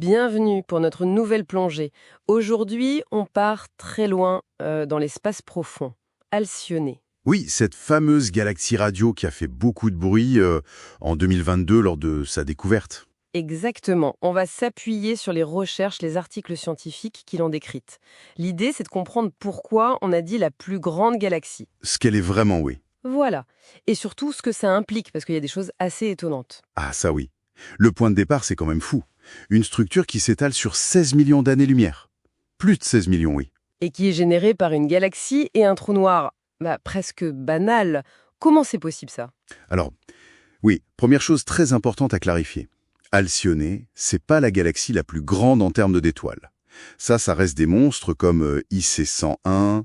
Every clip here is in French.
Bienvenue pour notre nouvelle plongée. Aujourd'hui, on part très loin dans l'espace profond. Alcyone. Oui, cette fameuse galaxie radio qui a fait beaucoup de bruit en 2022 lors de sa découverte. Exactement. On va s'appuyer sur les recherches, les articles scientifiques qui l'ont décrite. L'idée, c'est de comprendre pourquoi on a dit la plus grande galaxie. Ce qu'elle est vraiment, oui. Voilà. Et surtout, ce que ça implique, parce qu'il y a des choses assez étonnantes. Ah, ça oui. Le point de départ, c'est quand même fou. Une structure qui s'étale sur 16 millions d'années-lumière. Plus de 16 millions, oui. Et qui est générée par une galaxie et un trou noir. Presque banal. Comment c'est possible, ça? Alors, oui, première chose très importante à clarifier. Alcyone, c'est pas la galaxie la plus grande en termes d'étoiles. Ça reste des monstres comme IC 101.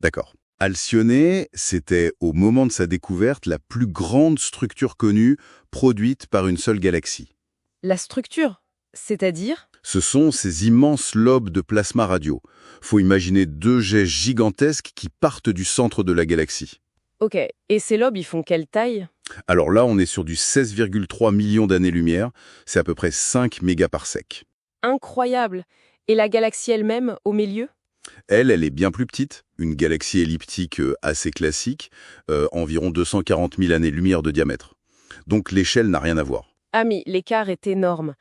D'accord. Alcyone, c'était, au moment de sa découverte, la plus grande structure connue produite par une seule galaxie. La structure, c'est-à-dire? Ce sont ces immenses lobes de plasma radio. Faut imaginer deux jets gigantesques qui partent du centre de la galaxie. Ok, et ces lobes, ils font quelle taille? Alors là, on est sur du 16,3 millions d'années-lumière. C'est à peu près 5 mégaparsecs. Incroyable! Et la galaxie elle-même, au milieu? Elle est bien plus petite, une galaxie elliptique assez classique, environ 240 000 années-lumière de diamètre. Donc l'échelle n'a rien à voir. Ah mais l'écart est énorme.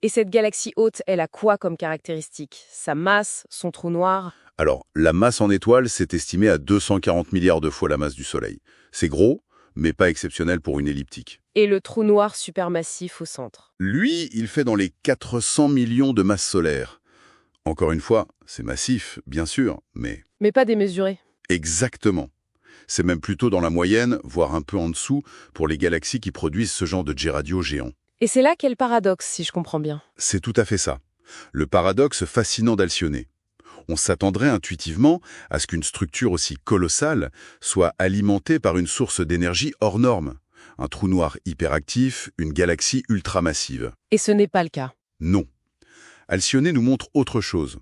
Et cette galaxie haute, elle a quoi comme caractéristique? Sa masse, son trou noir? Alors, la masse en étoiles s'est estimée à 240 milliards de fois la masse du Soleil. C'est gros, mais pas exceptionnel pour une elliptique. Et le trou noir supermassif au centre? Lui, il fait dans les 400 millions de masses solaires. Encore une fois, c'est massif, bien sûr, mais... Mais pas démesuré. Exactement. C'est même plutôt dans la moyenne, voire un peu en dessous, pour les galaxies qui produisent ce genre de jet radio géant. Et c'est là qu'est le paradoxe, si je comprends bien. C'est tout à fait ça. Le paradoxe fascinant d'Alcyone. On s'attendrait intuitivement à ce qu'une structure aussi colossale soit alimentée par une source d'énergie hors norme. Un trou noir hyperactif, une galaxie ultramassive. Et ce n'est pas le cas. Non. Alcyone nous montre autre chose.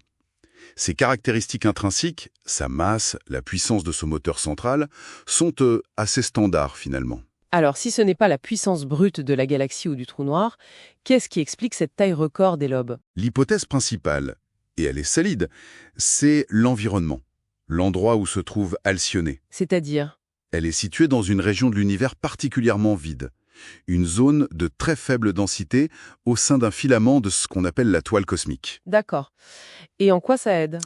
Ses caractéristiques intrinsèques, sa masse, la puissance de son moteur central, sont assez standards finalement. Alors, si ce n'est pas la puissance brute de la galaxie ou du trou noir, qu'est-ce qui explique cette taille record des lobes? L'hypothèse principale, et elle est solide, c'est l'environnement, l'endroit où se trouve Alcyone. C'est-à-dire? Elle est située dans une région de l'univers particulièrement vide, une zone de très faible densité au sein d'un filament de ce qu'on appelle la toile cosmique. D'accord. Et en quoi ça aide?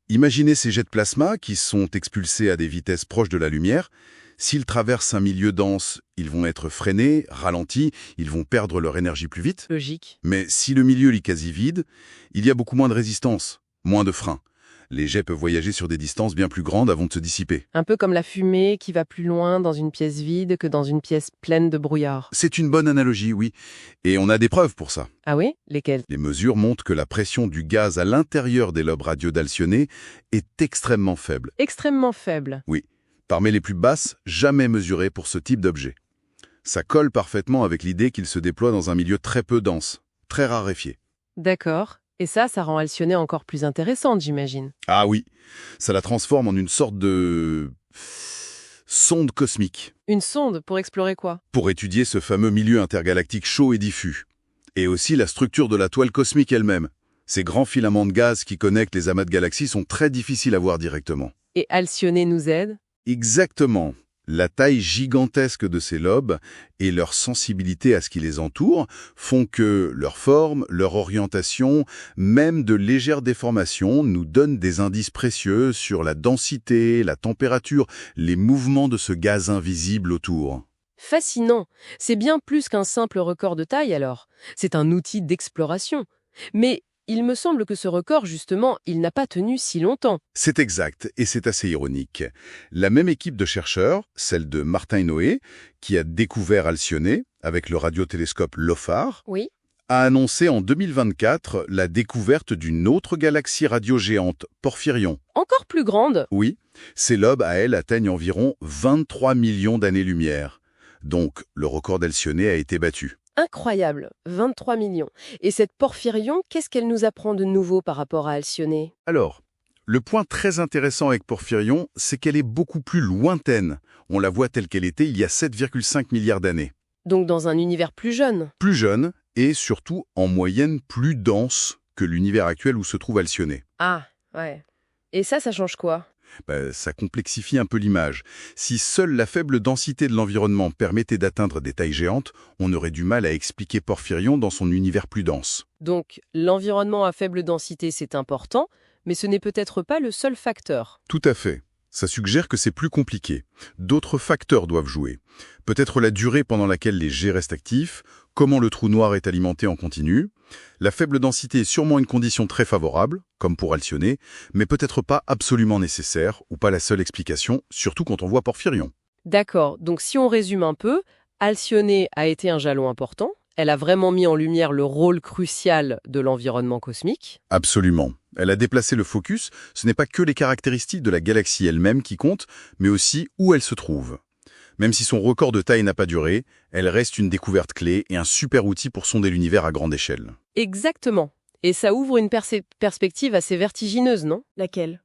Imaginez ces jets de plasma qui sont expulsés à des vitesses proches de la lumière. S'ils traversent un milieu dense, ils vont être freinés, ralentis, ils vont perdre leur énergie plus vite. Logique. Mais si le milieu est quasi vide, il y a beaucoup moins de résistance, moins de frein. Les jets peuvent voyager sur des distances bien plus grandes avant de se dissiper. Un peu comme la fumée qui va plus loin dans une pièce vide que dans une pièce pleine de brouillard. C'est une bonne analogie, oui. Et on a des preuves pour ça. Ah oui? Lesquelles? Les mesures montrent que la pression du gaz à l'intérieur des lobes radio d'Alcyone est extrêmement faible. Extrêmement faible. Oui. Parmi les plus basses, jamais mesurées pour ce type d'objet. Ça colle parfaitement avec l'idée qu'il se déploie dans un milieu très peu dense, très raréfié. D'accord. Et ça rend Alcyone encore plus intéressante, j'imagine. Ah oui, ça la transforme en une sorte de... sonde cosmique, Une sonde pour explorer quoi? pour étudier ce fameux milieu intergalactique chaud et diffus. Et aussi la structure de la toile cosmique elle-même. Ces grands filaments de gaz qui connectent les amas de galaxies sont très difficiles à voir directement. Et Alcyone nous aide? Exactement. La taille gigantesque de ces lobes et leur sensibilité à ce qui les entoure font que leur forme, leur orientation, même de légères déformations, nous donnent des indices précieux sur la densité, la température, les mouvements de ce gaz invisible autour. Fascinant. C'est bien plus qu'un simple record de taille alors. C'est un outil d'exploration. Mais il me semble que ce record, justement, il n'a pas tenu si longtemps. C'est exact, et c'est assez ironique. La même équipe de chercheurs, celle de Martin Noé, qui a découvert Alcyone avec le radiotélescope LOFAR, Oui. a annoncé en 2024 la découverte d'une autre galaxie radio géante, Porphyrion. Encore plus grande. Oui, ces lobes à elles atteignent environ 23 millions d'années-lumière. Donc, le record d'Alcyone a été battu. Incroyable. 23 millions. Et cette Porphyrion, qu'est-ce qu'elle nous apprend de nouveau par rapport à Alcyone? Alors, le point très intéressant avec Porphyrion, c'est qu'elle est beaucoup plus lointaine. On la voit telle qu'elle était il y a 7,5 milliards d'années. Donc dans un univers plus jeune. Plus jeune et surtout en moyenne plus dense que l'univers actuel où se trouve Alcyone. Ah, ouais. Et ça change quoi? Ça complexifie un peu l'image. Si seule la faible densité de l'environnement permettait d'atteindre des tailles géantes, on aurait du mal à expliquer Porphyrion dans son univers plus dense. Donc, l'environnement à faible densité, c'est important, mais ce n'est peut-être pas le seul facteur. Tout à fait. Ça suggère que c'est plus compliqué. D'autres facteurs doivent jouer. Peut-être la durée pendant laquelle les jets restent actifs, comment le trou noir est alimenté en continu. La faible densité est sûrement une condition très favorable, comme pour Alcyone, mais peut-être pas absolument nécessaire ou pas la seule explication, surtout quand on voit Porphyrion. D'accord, donc si on résume un peu, Alcyone a été un jalon important, elle a vraiment mis en lumière le rôle crucial de l'environnement cosmique. Absolument. Elle a déplacé le focus, ce n'est pas que les caractéristiques de la galaxie elle-même qui comptent, mais aussi où elle se trouve. Même si son record de taille n'a pas duré, elle reste une découverte clé et un super outil pour sonder l'univers à grande échelle. Exactement. Et ça ouvre une perspective assez vertigineuse, non? Laquelle?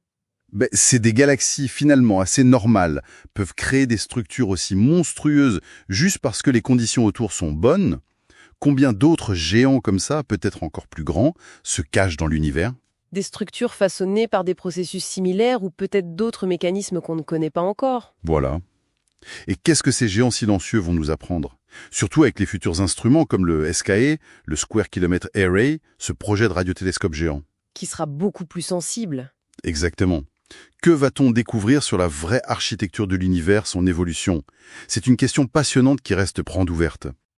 C'est des galaxies finalement assez normales, peuvent créer des structures aussi monstrueuses juste parce que les conditions autour sont bonnes. Combien d'autres géants comme ça, peut-être encore plus grands, se cachent dans l'univers ? Des structures façonnées par des processus similaires ou peut-être d'autres mécanismes qu'on ne connaît pas encore. Voilà. Et qu'est-ce que ces géants silencieux vont nous apprendre ? Surtout avec les futurs instruments comme le SKA, le Square Kilometre Array, ce projet de radiotélescope géant. Qui sera beaucoup plus sensible. Exactement. Que va-t-on découvrir sur la vraie architecture de l'univers, son évolution ? C'est une question passionnante qui reste grande ouverte.